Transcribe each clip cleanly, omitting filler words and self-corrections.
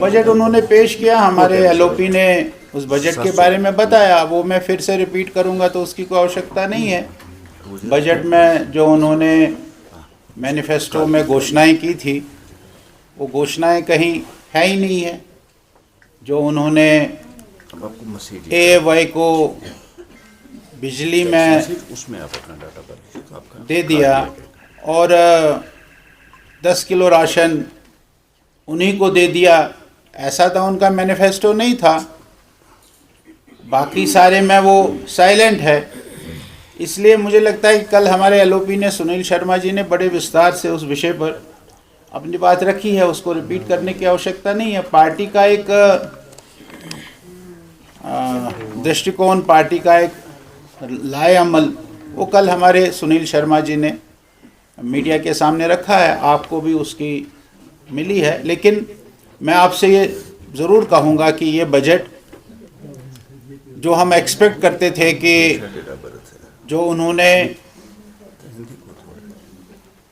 Budget उन्होंने पेश किया, हमारे एलओपी ने उस बजट के बारे में बताया, वो मैं फिर से रिपीट करूंगा तो उसकी कोई आवश्यकता नहीं है। बजट में जो उन्होंने मैनिफेस्टो में घोषणाएं की थी वो घोषणाएं कहीं है ही नहीं है। जो उन्होंने AAY को बिजली में दे दिया और 10 किलो राशन उन्हीं को दे दिया, ऐसा तो उनका मैनिफेस्टो नहीं था। बाकी सारे में वो साइलेंट है। इसलिए मुझे लगता है कि कल हमारे एलओपी ने, सुनील शर्मा जी ने बड़े विस्तार से उस विषय पर अपनी बात रखी है, उसको रिपीट करने की आवश्यकता नहीं है। पार्टी का एक दृष्टिकोण, पार्टी का एक लाए अमल, वो कल हमारे सुनील शर्मा जी ने मीडिया के सामने रखा है, आपको भी उसकी मिली है। लेकिन मैं आपसे ये ज़रूर कहूँगा कि ये बजट जो हम एक्सपेक्ट करते थे कि जो उन्होंने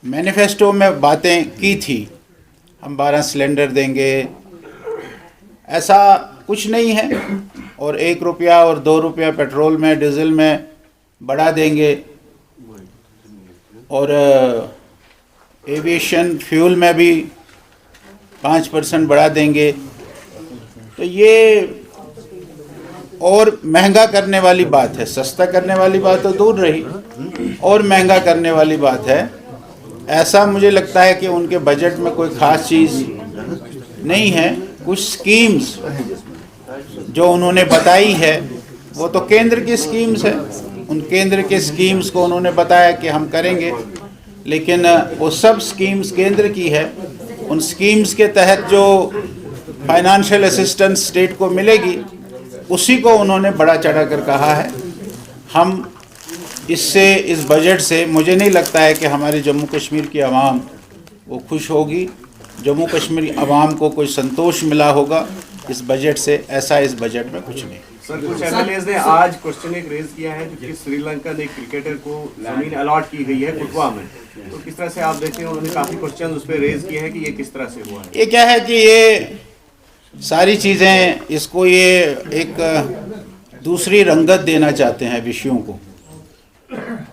मैनिफेस्टो में बातें की थी, हम 12 सिलेंडर देंगे, ऐसा कुछ नहीं है। और 1 रुपया और 2 रुपया पेट्रोल में, डीजल में बढ़ा देंगे और एविएशन फ्यूल में भी 5% बढ़ा देंगे। तो ये और महंगा करने वाली बात है। सस्ता करने वाली बात तो दूर रही, और महंगा करने वाली बात है। ऐसा मुझे लगता है कि उनके बजट में कोई ख़ास चीज़ नहीं है। कुछ स्कीम्स जो उन्होंने बताई है वो तो केंद्र की स्कीम्स है, उन केंद्र के स्कीम्स को उन्होंने बताया कि हम करेंगे, लेकिन वो सब स्कीम्स केंद्र की है। उन स्कीम्स के तहत जो फाइनेंशियल असिस्टेंस स्टेट को मिलेगी उसी को उन्होंने बड़ा चढ़ा कर कहा है। हम इससे, इस बजट से मुझे नहीं लगता है कि हमारे जम्मू कश्मीर की आवाम वो खुश होगी, जम्मू कश्मीर आवाम को कोई संतोष मिला होगा इस बजट से, ऐसा इस बजट में कुछ नहीं। सर, कुछ एमएलएज ने आज क्वेश्चन एक रेज किया है कि श्रीलंका ने एक क्रिकेटर को जमीन अलॉट की गई है कुटवा में, तो किस तरह से आप देखते हैं? उन्होंने काफी क्वेश्चन उस पर रेज किए हैं कि ये किस तरह से हुआ है। ये क्या है कि ये सारी चीज़ें, इसको ये एक दूसरी रंगत देना चाहते हैं विषयों को।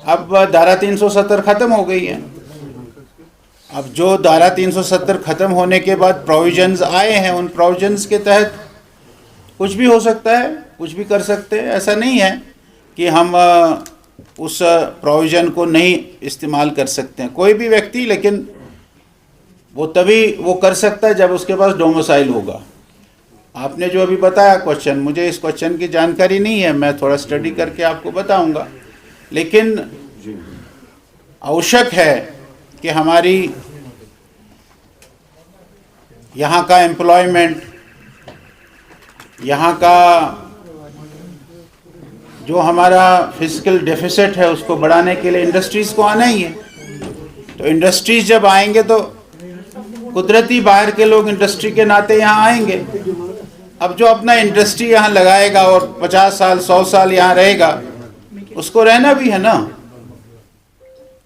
अब धारा 370 ख़त्म हो गई है। अब जो धारा 370 ख़त्म होने के बाद प्रोविजंस आए हैं, उन प्रोविजंस के तहत कुछ भी हो सकता है, कुछ भी कर सकते हैं। ऐसा नहीं है कि हम उस प्रोविज़न को नहीं इस्तेमाल कर सकते हैं कोई भी व्यक्ति, लेकिन वो तभी वो कर सकता है जब उसके पास डोमिसाइल होगा। आपने जो अभी बताया क्वेश्चन, मुझे इस क्वेश्चन की जानकारी नहीं है, मैं थोड़ा स्टडी करके आपको बताऊंगा। लेकिन आवश्यक है कि हमारी यहाँ का एम्प्लॉयमेंट, यहाँ का जो हमारा फिजिकल डेफिसिट है उसको बढ़ाने के लिए इंडस्ट्रीज़ को आना ही है। तो इंडस्ट्रीज़ जब आएंगे तो कुदरती बाहर के लोग इंडस्ट्री के नाते यहाँ आएंगे। अब जो अपना इंडस्ट्री यहाँ लगाएगा और 50 साल 100 साल यहाँ रहेगा, उसको रहना भी है ना।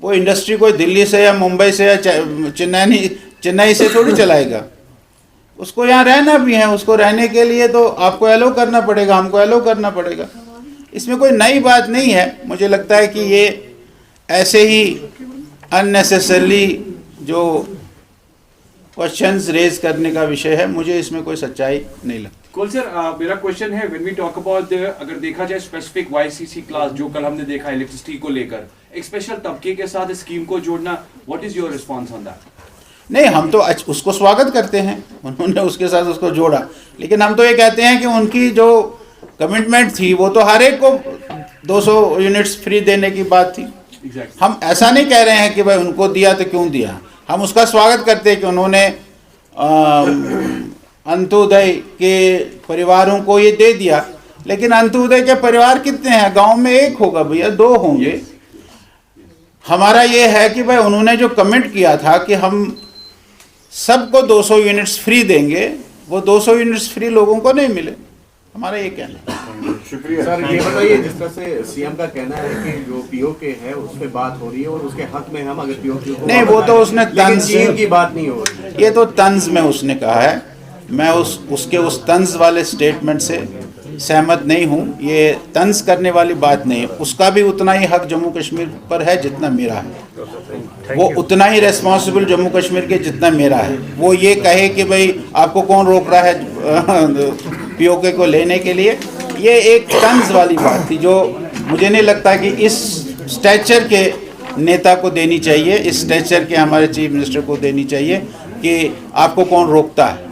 वो इंडस्ट्री कोई दिल्ली से या मुंबई से या चेन्नई से थोड़ी चलाएगा, उसको यहाँ रहना भी है। उसको रहने के लिए तो आपको एलो करना पड़ेगा, हमको एलो करना पड़ेगा। इसमें कोई नई बात नहीं है। मुझे लगता है कि ये ऐसे ही अननेसेसरली जो क्वेश्चंस रेज करने का विषय है, मुझे इसमें कोई सच्चाई नहीं लगती। कोल सर, मेरा क्वेश्चन है, व्हेन वी टॉक अबाउट अगर देखा जाए स्पेसिफिक वाईसीसी क्लास जो कल हमने देखा इलेक्ट्रिसिटी को लेकर, एक स्पेशल तबके के साथ स्कीम को जोड़ना, what is your response on that? नहीं, हम तो उसको स्वागत करते हैं, उन्होंने उसके साथ उसको जोड़ा। लेकिन हम तो ये कहते हैं कि उनकी जो कमिटमेंट थी वो तो हर एक को 200 यूनिट्स फ्री देने की बात थी। हम ऐसा नहीं कह रहे हैं कि भाई उनको दिया तो क्यों दिया, हम उसका स्वागत करते हैं कि उन्होंने अंत्योदय के परिवारों को ये दे दिया। लेकिन अंत्योदय के परिवार कितने हैं? गांव में एक होगा भैया, 2 होंगे। हमारा ये है कि भाई उन्होंने जो कमिट किया था कि हम सबको 200 यूनिट्स फ्री देंगे, वो 200 यूनिट्स फ्री लोगों को नहीं मिले। हमारा ये कहना है। शुक्रिया सर। ये बताइए, जिस तरह से सीएम का कहना है कि जो पीओके है उस पर बात हो रही है और उसके हक में हम अगर पीओके को नहीं, वो तो उसने तंज की बात नहीं हो रही, ये तो तंज में उसने कहा है। मैं उसके उस तंज वाले स्टेटमेंट से सहमत नहीं हूँ। ये तंज करने वाली बात नहीं है। उसका भी उतना ही हक जम्मू कश्मीर पर है जितना मेरा है। वो उतना ही रेस्पॉन्सिबल जम्मू कश्मीर के जितना मेरा है। वो ये कहे कि भाई आपको कौन रोक रहा है पीओके को लेने के लिए, ये एक तंज वाली बात थी जो मुझे नहीं लगता कि इस स्टैचर के नेता को देनी चाहिए, इस स्टैचर के हमारे चीफ मिनिस्टर को देनी चाहिए कि आपको कौन रोकता है।